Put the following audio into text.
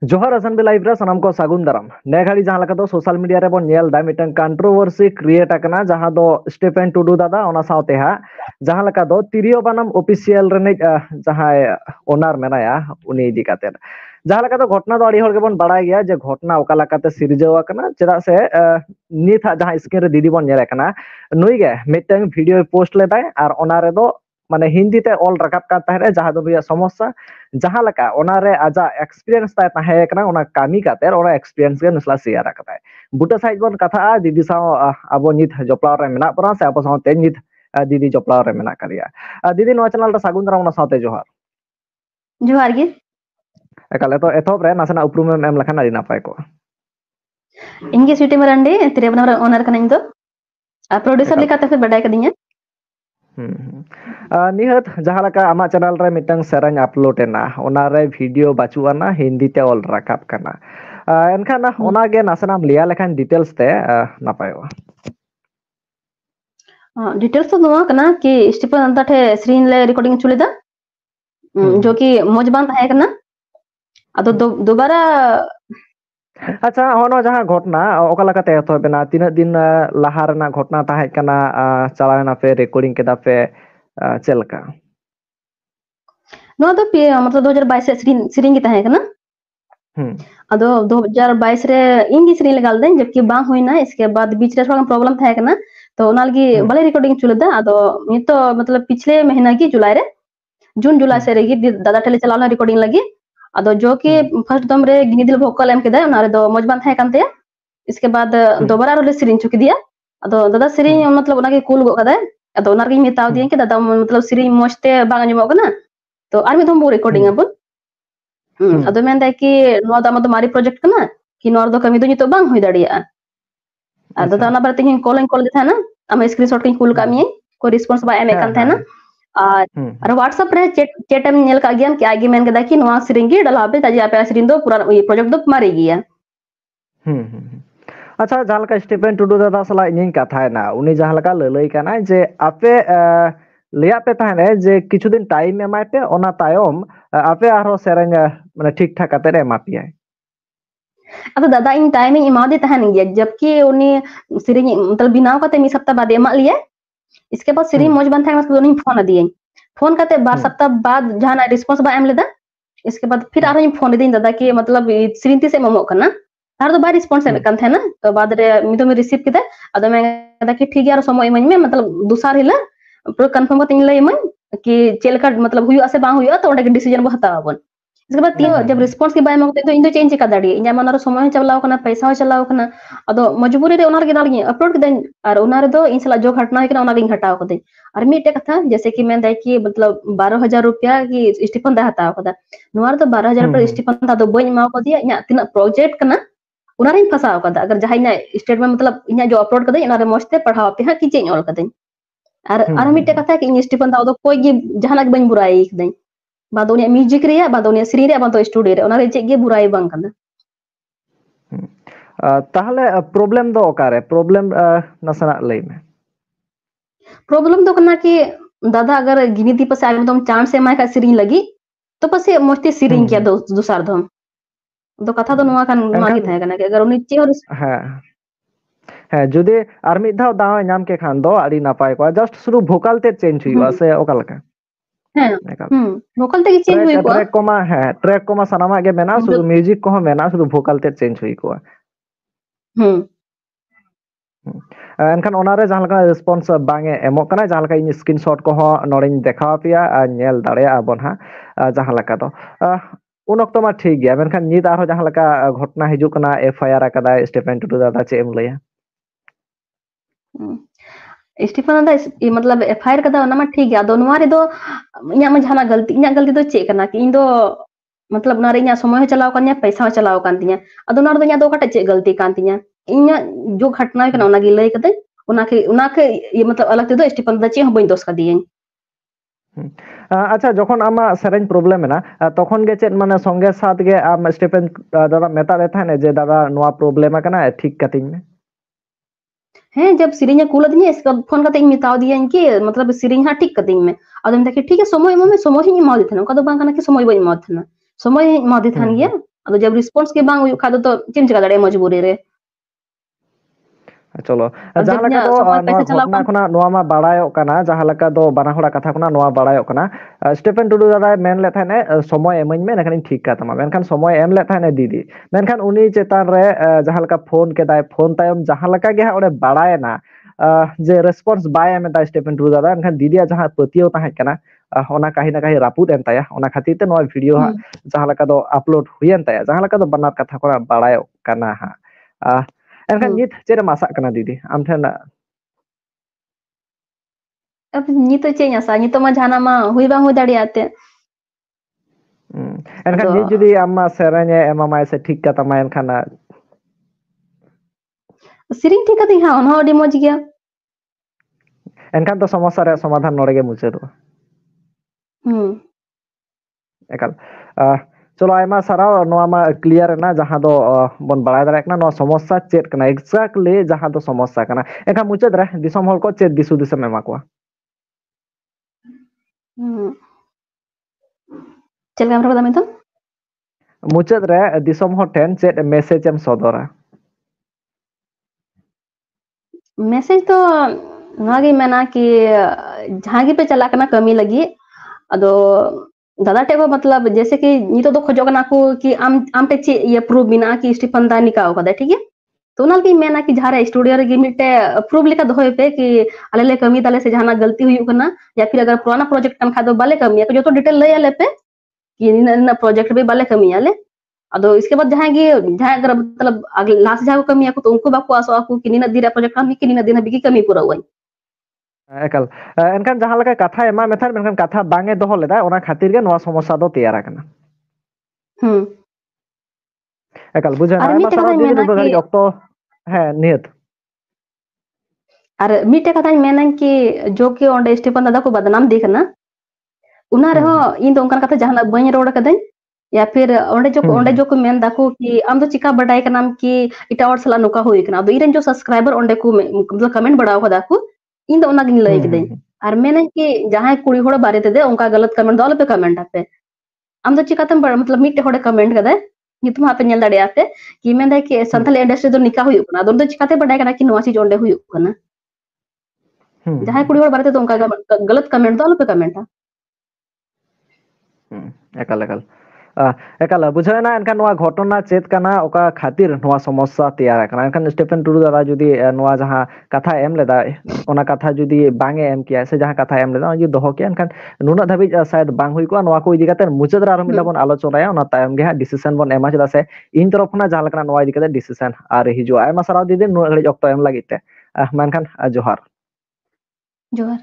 जोहार असन बे लाइव रे सनम को सागुन दाराम ने घड़ी जहां लका दो सोशल मीडिया रे बन नेल दा मिटन कंट्रोवर्सी क्रिएट अकना जहां दो स्टीफेन टुडू दादा ओना साउते हा जहां लका दो तिरियो बनाम ऑफिशियल रे जहां ओनर मेनाया उनी इदी काते जहां लका दो घटना दो अड़ी होर के बन बड़ाय गया जे घटना ओका लकाते सिरजाव अकना चेदा से नित हा जहां स्क्रीन रे दीदी बन नेल अकना नुई गे मिटन वीडियो पोस्ट लेदाय आर ओना रे दो माने हिंदी ते ऑल रकाब का तहरे जहां दो बिया समस्या जहां लका ओना रे आजा एक्सपीरियंस ताय ताहे कना ओना कामी काते ओना एक्सपीरियंस के नसला शेयर कताय बुटा साइड बन कथा दीदी साव अबो नित जपलाव रे मेना परा से अबो सावते नित दीदी जपलाव रे मेना करिया दीदी नो चैनल रे सागुन दाराम ओना सावते जोहार जोहार गे एकाले तो एथोब रे नासना उपरुम एम लखन आदि नापाय को इंगे सिटी मरंडी तिरेबनर ओनर कनइन तो प्रोड्यूसर लेकाते फिर बडाय कदिnya निहत जहां लका आमा चैनल रे मिटंग सेरन अपलोड एना ओना रे वीडियो बाचुआना हिंदी ते ऑल राकाब कना एनखान ओना गे नासनाम लिया लेखान डिटेल्स ते नापायो डिटेल्स तो नोआ कना कि स्टीफन अंता ठे स्क्रीन ले रिकॉर्डिंग चुलेदा जो कि मौज बान थाहे कना अदो दोबारा अच्छा होनो जहां घटना ओका लकाते तो बेना तीन दिन लाहा रना घटना ताहे कना चलाना पे रिकॉर्डिंग केदा पे चलका नो तो मतलब 2022 से स्क्रीन की ताहे कना अदो 2022 रे इंगी स्क्रीन लगाल देन जबकि बा होइना इसके बाद बीच रे थोड़ा प्रॉब्लम थाहे कना तो ओनालगी बले रिकॉर्डिंग चुलेदा अदो नितो मतलब पिछले महीना की जुलाई रे जून जुलाई से रेगी दादा टेले चलाना रिकॉर्डिंग लगी अदो जो कि फर्स्ट दम रे गिनी दिल भोकल एम केदा ओना रे दो मजबान थाहे कानते इसके बाद दोबारा रे स्क्रीन चुकी दिया अदो दादा स्क्रीन मतलब ओना के कूल गो कदा अदो ओना रे मिताव दिया कि दादा मतलब स्क्रीन मस्ते बांग अजमो कना तो आर में दम रिकॉर्डिंग अपन अदो मेंदा कि नो दा मद मारी प्रोजेक्ट कना कि नोर दो कमी दो नितो बांग होई दाड़िया अदो दादा बार तिन कॉल दे था ना हम स्क्रीनशॉट के कूल कामी को रिस्पांस बा एम कान था ना और व्हाट्सएप रे चैट में नेल का गया कि आगे मेन कदा कि नोआ स्क्रीन की डला पे ताजी आपे स्क्रीन दो पूरा ये प्रोजेक्ट दो मारी गया अच्छा जहां लका स्टीफेन टुडू दादा सला इनिन कथा है ना उनी जहां लका ललई काना जे आपे लिया पे ताने जे किछु दिन टाइम एमाय पे ओना तायम आपे आरो सेरेन माने ठीक ठाक काते एमा पिया अब दादा इन टाइमिंग इमा दे तहन गया जबकि उनी सिरिंग मतलब बिनाव काते मी सप्ताह बाद एमा लिए इसके बाद सिरिंग मौज बन था मतलब उनी फोन दिए फोन काते बार सप्ताह बाद जहां रिस्पांस बा एम लेदा इसके बाद फिर आरो फोन दे दादा कि मतलब सिरिंग ती से ममो करना तार तो बार रिस्पांस एम कान था ना तो बाद रे मी तो रिसीव किदा अदो मैं दादा कि ठीक यार समय इमन में मतलब दूसरा हिला पूरा कंफर्म करते लई मन कि चेल का मतलब हुई से बा हुई तो ओंडे डिसीजन बो हतावा बन इसके बाद तीन जब रिस्पांस के बाय मगते तो इन दो चेंज का दाड़ी इना मनर समय चलाव कना पैसा चलाव कना अदो मजबूरी रे ओनार के दाड़ी अपलोड कदें और ओनार दो इन सला जो घटना है कना ओना गिन घटाव कदें और मीटे कथा जैसे कि मैं दाई कि मतलब 12000 रुपया की स्टीफन दा हताव कदा नोर तो 12000 पर स्टीफन दा दो बई माव को दिया इना तिना प्रोजेक्ट कना ओनार इन फसाव कदा अगर जहां इना स्टेटमेंट मतलब इना जो अपलोड कदें ओना रे मस्ते पढ़ाव पे हां कि चेंज ऑल कदें और मीटे कथा कि इन स्टीफन दा दो कोई गी जहानक बन बुराई कदें बादोनिया म्यूजिक रे बादोनिया सीरी रे बादो स्टूडियो रे ओना रे चेक गे बुराई बांग कना ताहले प्रॉब्लम दो ओकारे प्रॉब्लम नसना लई में प्रॉब्लम तो कना कि दादा अगर गिनीती पसे एकदम चांस से माय का सीरिंग लगी तो पसे मस्ती सीरिंग किया दूसर धम तो कथा तो नोआ कान मागी थाय कना कि अगर उनी चे और हां जुदे आर मिद धाव दाव नाम के खान दो आड़ी नापाय को जस्ट शुरू वोकल ते चेंज हुआ से ओका लका वोकल ते चेंज हुई को ट्रैक कोमा सनामा गे मेना शुरू म्यूजिक को मेना शुरू वोकल ते चेंज हुई को एनखान ओनारे जहां लका रिस्पांस बांगे एमो कना जहां लका इन स्क्रीनशॉट को नोडिन देखाव पिया नेल दाड़े आबन हा जहां लका दो उन वक्त मा ठीक गया मेनखान नित आरो जहां लका घटना हिजु कना एफआईआर आकदा स्टीफेन टुडू दादा चे एम लया स्टीफन दा मतलब एफआईआर कदा ओना मा ठीक गया दोनों रे दो इना मा जहाना गलती दो चे कना कि इन दो मतलब ना रे इना समय चलाव कन्या पैसा चलाव कान तिया अदो ना दो इना दो कटे चे गलती कान तिया इना जो घटना कना ओना गे लई कदे ओना के ये मतलब अलग ते दो स्टीफन दा चे हम बइन दोस का दिए अच्छा जखन आमा सेरेन प्रॉब्लम है ना तखन गे चेत माने संगे साथ गे आम स्टीफेन दादा मेता दे थाने जे दादा नोआ प्रॉब्लम कना ठीक कतिन में हैं जब सिरिंज कूल दिए इसका फोन करते मिताव दिए कि मतलब सिरिंज हां ठीक कतिन में अदम देखे ठीक है समय में समय ही मा दिथन का दो बांग कना कि समय बई मा दिथन समय मा दिथन ये ᱟᱫᱚ ᱡᱟᱵ ᱨᱮᱥᱯᱚᱱᱥ ᱜᱮ ᱵᱟᱝ ᱦᱩᱭᱩᱜ ᱠᱷᱟᱡ ᱫᱚ ᱪᱮᱫ ᱮᱢ ᱪᱮᱠᱟ ᱫᱟᱲᱮᱭᱟᱜᱼᱟ ᱢᱚᱡᱽᱵᱩᱨᱤ ᱨᱮ ᱪᱚᱞᱚ ᱟᱫᱚ ᱡᱟᱦᱟᱸ ᱞᱮᱠᱟ ᱤᱧᱟᱹᱜ ᱫᱚ ᱥᱚᱢᱚᱭ ᱱᱚᱣᱟ ᱯᱚᱭᱥᱟ ᱪᱟᱞᱟᱣ ᱜᱷᱚᱴᱚᱱᱟ ᱠᱟᱱ ᱠᱷᱚᱱᱟᱜ ᱱᱚᱣᱟ ᱢᱟ ᱵᱟᱲᱟᱭᱚᱜ ᱠᱟᱱᱟ ᱡᱟᱦᱟᱸ ᱞᱮᱠᱟ ᱫᱚ ᱵᱟᱱᱟ ᱦᱚᱲᱟᱜ ᱠᱟᱛᱷᱟ ᱠᱷᱚᱱᱟᱜ ᱱᱚᱣᱟ ᱵᱟᱲᱟᱭᱚᱜ ᱠᱟᱱᱟ ᱥᱴᱤᱯᱷᱮᱱ ᱴᱩᱰᱩ ᱫᱟᱫᱟᱭ ᱢᱮᱱ ᱞᱮᱫ ᱛᱟᱦᱮᱸᱱᱮ ᱥᱚᱢᱚᱭ ᱤᱢᱟᱹᱧ ᱢᱮ ᱮᱱᱠᱷᱟᱱᱤᱧ ᱴᱷᱤᱠ ᱠᱟ ᱛᱟᱢᱟ ᱢᱮᱱᱠᱷᱟन ᱥᱚᱢᱚᱭ ᱮᱢ ᱞᱮᱫ ᱛᱟᱦᱮᱸᱱᱮ ᱫᱤᱫᱤ ᱢᱮᱱᱠᱷᱟन ᱩᱱᱤ ᱪᱮᱛᱟᱱ ᱨᱮ ᱡᱟᱦᱟᱸ ᱞᱮᱠᱟ ᱯᱷᱳᱱ ᱠᱮᱫᱟᱭ ᱯᱷᱳᱱ ᱛᱟᱭᱚᱢ ᱡᱟᱦᱟᱸ ᱞᱮᱠᱟ ᱜᱮ ᱦᱟᱸᱜ ᱚᱸᱰᱮ ᱵᱟᱲᱟᱭᱮᱱᱟ ᱡᱮ ᱨᱮᱥᱯᱚᱱᱥ ᱵᱟᱭ ᱮᱢ ᱮᱫᱟ ᱥᱴᱤᱯᱷᱮᱱ ᱴᱩᱰᱩ ᱫᱟᱫᱟ ᱮᱱᱠᱷᱟन ᱫᱤᱫᱤᱭᱟᱜ ᱡᱟᱦᱟᱸ ᱯᱟᱹᱛᱭᱟᱹᱣ ᱛᱟᱦᱮᱸ ᱠᱟᱱᱟ ᱚᱱᱟ ᱠᱟᱹᱦᱤ ᱱᱟ ᱠᱟᱹᱦᱤ ᱨᱟᱹᱯᱩᱫ ᱮᱱ ᱛᱟᱭᱟ ᱚᱱᱟ ᱠᱷᱟᱹᱛᱤᱨ ᱛᱮ ᱱᱚᱣᱟ ᱵᱷᱤᱰᱤᱭᱳ ᱦᱟᱸᱜ ᱡᱟᱦᱟᱸ ᱞᱮᱠᱟ ᱫᱚ ᱟᱯᱞᱳᱰ ᱦᱩᱭᱮᱱ ᱛᱟᱭᱟ ᱡᱟᱦᱟᱸ ᱞᱮᱠᱟ ᱫᱚ ᱵᱟᱱᱟᱨ ᱠᱟᱛᱷᱟ ᱠᱚ ᱵᱟᱲᱟᱭᱚᱜ ᱠᱟᱱᱟ ᱦᱟᱸᱜ ᱮᱱᱠᱷᱟᱱ ᱱᱤᱛ ᱪᱮᱫ ᱮᱢ ᱟᱥᱟᱜ ᱠᱟᱱᱟ ᱫᱤᱫᱤ ᱟᱢ ᱴᱷᱮᱱ ᱱᱤᱛᱚᱜ ᱪᱮᱫ ᱤᱧ ᱟᱥᱟ ᱱᱤᱛᱚᱜ ᱢᱟ ᱡᱟᱦᱟᱱᱟᱜ ᱢᱟ ᱦᱩᱭ ᱵᱟᱝ ᱦᱩᱭ ᱫᱟᱲᱮᱭᱟᱜ ᱛᱮ ᱮᱱᱠᱷᱟᱱ ᱟᱫᱚ ᱱᱤᱛ ᱡᱩᱫᱤ ᱟᱢ ᱥᱮᱨᱮᱧᱮ ᱮᱢᱟᱢᱟᱭ ᱥᱮ ᱴᱷᱤᱠ ᱠᱟᱛᱟᱢᱟᱭ ᱮᱱᱠᱷᱟᱱ ᱥᱮᱨᱮᱧ ᱴᱷᱤᱠ ᱠᱟᱛᱤᱧ ᱦᱟᱸᱜ ᱚᱱᱟ ᱦᱚᱸ ᱟᱹᱰᱤ ᱢᱚᱡᱽ ᱜᱮᱭᱟ ᱮᱱᱠᱷᱟᱱ ᱫᱚ ᱥᱚᱢᱚᱥᱥᱟ ᱨᱮᱭᱟᱜ ᱥᱚᱢᱟᱫᱷᱟᱱ ᱱᱚᱰᱮ ᱜᱮ ᱢᱩᱪᱟᱹᱫᱚᱜᱼᱟ ᱮᱠᱟᱞ ᱪᱚᱞᱚ ᱟᱭᱢᱟ ᱥᱟᱨᱦᱟᱣ ᱱᱚᱣᱟ ᱢᱟ ᱠᱞᱤᱭᱟᱨ ᱮᱱᱟ ᱡᱟᱦᱟᱸ ᱫᱚ ᱵᱚᱱ ᱵᱟᱲᱟᱭ ᱫᱟᱲᱮᱭᱟᱜ ᱠᱟᱱᱟ ᱱᱚᱣᱟ ᱥᱚᱢᱚᱥᱥᱟ ᱪᱮᱫ ᱠᱟᱱᱟ ᱮᱠᱡᱟᱠᱴᱞᱤ ᱡᱟᱦᱟᱸ ᱫᱚ ᱥᱚᱢᱚᱥᱥᱟ ᱠᱟᱱᱟ ᱮᱱᱠᱷᱟᱱ ᱢᱩᱪᱟᱹᱫ ᱨᱮ ᱫᱤᱥᱚᱢ ᱦᱚᱲ ᱠᱚ ᱪᱮᱫ ᱫᱤᱥ ᱦᱩᱫᱤᱥ ᱮᱢ ᱮᱢᱟ ᱠᱚᱣᱟ ᱪᱮᱫ ᱞᱮᱠᱟᱢ ᱨᱚᱲ ᱠᱮᱫᱟ ᱱᱤᱛᱚᱜ ᱢᱩᱪᱟᱹᱫ ᱨᱮ ᱫᱤᱥᱚᱢ ᱦᱚᱲ ᱴᱷᱮᱱ ᱪᱮᱫ ᱢᱮᱥᱮᱡ ᱮᱢ ᱥᱚᱫᱚᱨᱟ ᱢᱮᱥᱮᱡ ᱫᱚ ᱱᱚᱣᱟᱜᱤᱧ ᱢᱮᱱᱟ ᱠᱤ ᱡᱟᱦᱟᱸ ᱜᱮᱯᱮ ᱪᱟᱞᱟᱜ ᱠᱟᱱᱟ ᱠᱟᱹᱢᱤ ᱞᱟᱹᱜᱤᱫ ᱟᱫᱚ ᱫᱟᱫᱟ ᱴᱷᱮᱡ ᱠᱷᱚᱱ ᱢᱚᱛᱞᱚᱵ ᱡᱮᱭᱥᱮ ᱠᱤ ᱱᱤᱛᱚᱜ ᱫᱚ ᱠᱷᱚᱡᱚᱜ ᱠᱟᱱᱟ ᱠᱚ ᱠᱤ ᱟᱢ ᱴᱷᱮᱡ ᱪᱮᱫ ᱤᱭᱟᱹ ᱯᱨᱩᱯᱷ ᱢᱮᱱᱟᱜᱼᱟ ᱠᱤ ᱥᱴᱤᱯᱷᱟᱱ ᱫᱟ ᱱᱤᱠᱟᱣ ᱠᱟᱫᱟᱭ ᱴᱷᱤᱠ ᱜᱮᱭᱟ ᱛᱚ ᱚᱱᱟ ᱞᱟᱹᱜᱤᱫ ᱢᱮᱱᱟ ᱠᱤ ᱡᱟᱦᱟᱸ ᱨᱮ ᱥᱴᱩᱰᱤᱭᱳ ᱨᱮᱜᱮ ᱢᱤᱫᱴᱮᱡ ᱯᱨᱩᱯᱷ ᱞᱮᱠᱟ ᱫᱚᱦᱚᱭ ᱯᱮ ᱠᱤ ᱟᱞᱮ ᱞᱮ ᱠᱟᱹᱢᱤ ᱫᱟᱞᱮ ᱥᱮ ᱡᱟᱦᱟᱱᱟᱜ ᱜᱟᱹᱞᱛᱤ ᱦᱩᱭᱩᱜ ᱠᱟᱱᱟ ᱭᱟ ᱯᱷᱤर अगर पुराना project kan kha do bale kamiya ᱡᱚᱛᱚ ᱰᱤᱴᱮᱞ ᱞᱟᱹᱭ ᱟᱞᱮ ᱯᱮ कि ᱱᱤᱱᱟᱹᱜ प्रोजेक्ट भी बाले कमिया ले ᱟᱫᱚ इसके बाद जहां गे जहां अगर मतलब लास्ट जहां को कमिया को तो उनको बाको आसो आको कि निना दिन प्रोजेक्ट काम कि निना दिन बिकी कमी पूरा हुआ ᱮᱠᱟᱞ ᱮᱱᱠᱷᱟᱱ ᱡᱟᱦᱟᱸ ᱞᱮᱠᱟ ᱠᱟᱛᱷᱟᱭ ᱮᱢᱟᱜ ᱢᱮ ᱛᱟᱦᱮᱸᱫ ᱢᱮᱱᱠᱷᱟन ᱠᱟᱛᱷᱟ ᱵᱟᱝ ᱮ ᱫᱚᱦᱚ ᱞᱮᱫᱟ ᱚᱱᱟ ᱠᱷᱟᱹᱛᱤᱨ ᱜᱮ ᱱᱚᱣᱟ ᱥᱚᱢᱚᱥᱥᱟ ᱫᱚ ᱛᱮᱭᱟᱨ ᱟᱠᱟᱱᱟ ᱮᱠᱟᱞ ᱵᱩᱡᱷᱟᱹᱣᱱᱟ ᱟᱨ ᱟᱭᱢᱟ ᱢᱤᱫᱴᱮᱡ ᱥᱟᱨᱦᱟᱣ ᱠᱟᱛᱷᱟᱧ ᱫᱤᱫᱤ ᱢᱮᱱᱟ ᱱᱩᱱᱟᱹᱜ ᱠᱤ ᱜᱷᱟᱹᱲᱤᱡ ᱚᱠᱛᱚ ᱦᱮᱸ ᱱᱤᱦᱟᱹᱛ ᱟᱨ ᱢᱤᱫᱴᱮᱡ ᱠᱟᱛᱷᱟᱧ ᱢᱮᱱᱟ ᱠᱤ ᱡᱳ ᱠᱤ ᱚᱸᱰᱮ ᱥᱴᱤᱯᱷᱟᱱ ᱫᱟᱫᱟ ᱠᱚ ᱵᱚᱫᱱᱟᱢ ᱫᱮ ᱠᱟᱱᱟ ᱚᱱᱟ ᱨᱮᱦᱚᱸ ᱤᱧ ᱫᱚ ᱚᱱᱠᱟᱱ ᱠᱟᱛᱷᱟ ᱡᱟᱦᱟᱱᱟᱜ ᱵᱟᱹᱧ ᱨᱚᱲ ᱠᱟᱹᱫᱟᱹᱧ या फिर ᱚᱸᱰᱮ ᱡᱚ ᱠᱚ ᱢᱮᱱ ᱫᱟᱠᱚ कि आम दो चिका बडाई कनाम कि इटा और सला नुका हुई कना दो इरेन जो सब्सक्राइबर ओंडे को मतलब कमेंट बड़ाव कदा को इन दो ओना गिन लay किदई और मैंने कि जहां कुड़ी होड़ बारे ते दे उनका गलत कमेंट दो पे कमेंट आपे आम दो चिका तम मतलब मिट होड़े कमेंट कदा नितुम आपे नेल दाड़े आपे कि मैं दे कि संथाली इंडस्ट्री दो निका हुई कना दो चिकाते बडाई कना कि नवा चीज ओंडे हुई कना जहां कुड़ी होड़ बारे ते उनका गलत कमेंट दो पे कमेंटा ᱮᱠᱟᱞ ᱮᱠᱟᱞ ᱮᱠᱟᱞ ᱵᱩᱡᱷᱟᱹᱣᱱᱟ ᱮᱱᱠᱷᱟन ᱱᱚᱣᱟ ᱜᱷᱚᱴᱚᱱᱟ ᱪᱮᱫ ᱠᱟᱱᱟ ᱚᱠᱟ ᱠᱷᱟᱹᱛᱤᱨ ᱱᱚᱣᱟ ᱥᱚᱢᱚᱥᱥᱟ ᱛᱮᱭᱟᱨ ᱟᱠᱟᱱᱟ ᱮᱱᱠᱷᱟन ᱥᱴᱤᱯᱷᱮᱱ ᱴᱩᱰᱩ ᱫᱟᱫᱟ ᱡᱩᱫᱤ ᱱᱚᱣᱟ ᱡᱟᱦᱟᱸ ᱠᱟᱛᱷᱟᱭ ᱮᱢ ᱞᱮᱫᱟ ᱚᱱᱟ ᱠᱟᱛᱷᱟ ᱡᱩᱫᱤ ᱵᱟᱝ ᱮ ᱮᱢ ᱠᱮᱭᱟ ᱥᱮ ᱡᱟᱦᱟᱸ ᱠᱟᱛᱷᱟᱭ ᱮᱢ ᱞᱮᱫᱟ ᱚᱱᱟ ᱡᱩᱫᱤ ᱫᱚᱦᱚ ᱠᱮᱭᱟ ᱮᱱᱠᱷᱟन ᱱᱩᱱᱟᱹᱜ ᱫᱷᱟᱹᱵᱤᱡ ᱥᱟᱭᱟᱫ ᱵᱟᱝ ᱦᱩᱭ ᱠᱚᱜᱼᱟ ᱱᱚᱣᱟ ᱠᱚ ᱤᱫᱤ ᱠᱟᱛᱮ ᱢᱩᱪᱟᱹᱫ ᱨᱮ ᱟᱨᱦᱚᱸ ᱢᱤᱫ ᱫᱷᱟᱣ ᱵᱚᱱ ᱟᱞᱳᱪᱚᱱᱟᱭᱟ ᱚᱱᱟ ᱛᱟᱭᱚᱢ ᱜᱮ ᱦᱟᱸᱜ ᱰᱤᱥᱤᱥᱮᱱ ᱵᱚᱱ ᱮᱢᱟ ᱪᱮᱫᱟᱜ ᱥᱮ ᱤᱧ ᱛᱚᱨᱚᱯ ᱠᱷᱚᱱᱟᱜ ᱡᱟᱦᱟᱸ ᱞᱮᱠᱟᱱᱟᱜ ᱱᱚᱣᱟ ᱤᱫᱤ ᱠᱟᱛᱮ ᱰᱤᱥᱤᱥᱮᱱ ᱟᱹᱣᱨᱤ ᱦᱤᱡᱩᱜᱼᱟ ᱟᱭᱢᱟ ᱥᱟᱨᱦᱟᱣ ᱫᱤᱫᱤ ᱱᱩᱱᱟᱹᱜ ᱜᱷᱟᱹᱲᱤᱡ ᱚᱠᱛᱚ ᱮᱢ ᱞᱟᱹᱜᱤᱫ ᱛᱮ ᱢᱮᱱᱠᱷᱟᱱ ᱡᱚᱦᱟᱨ ᱡᱚᱦᱟᱨ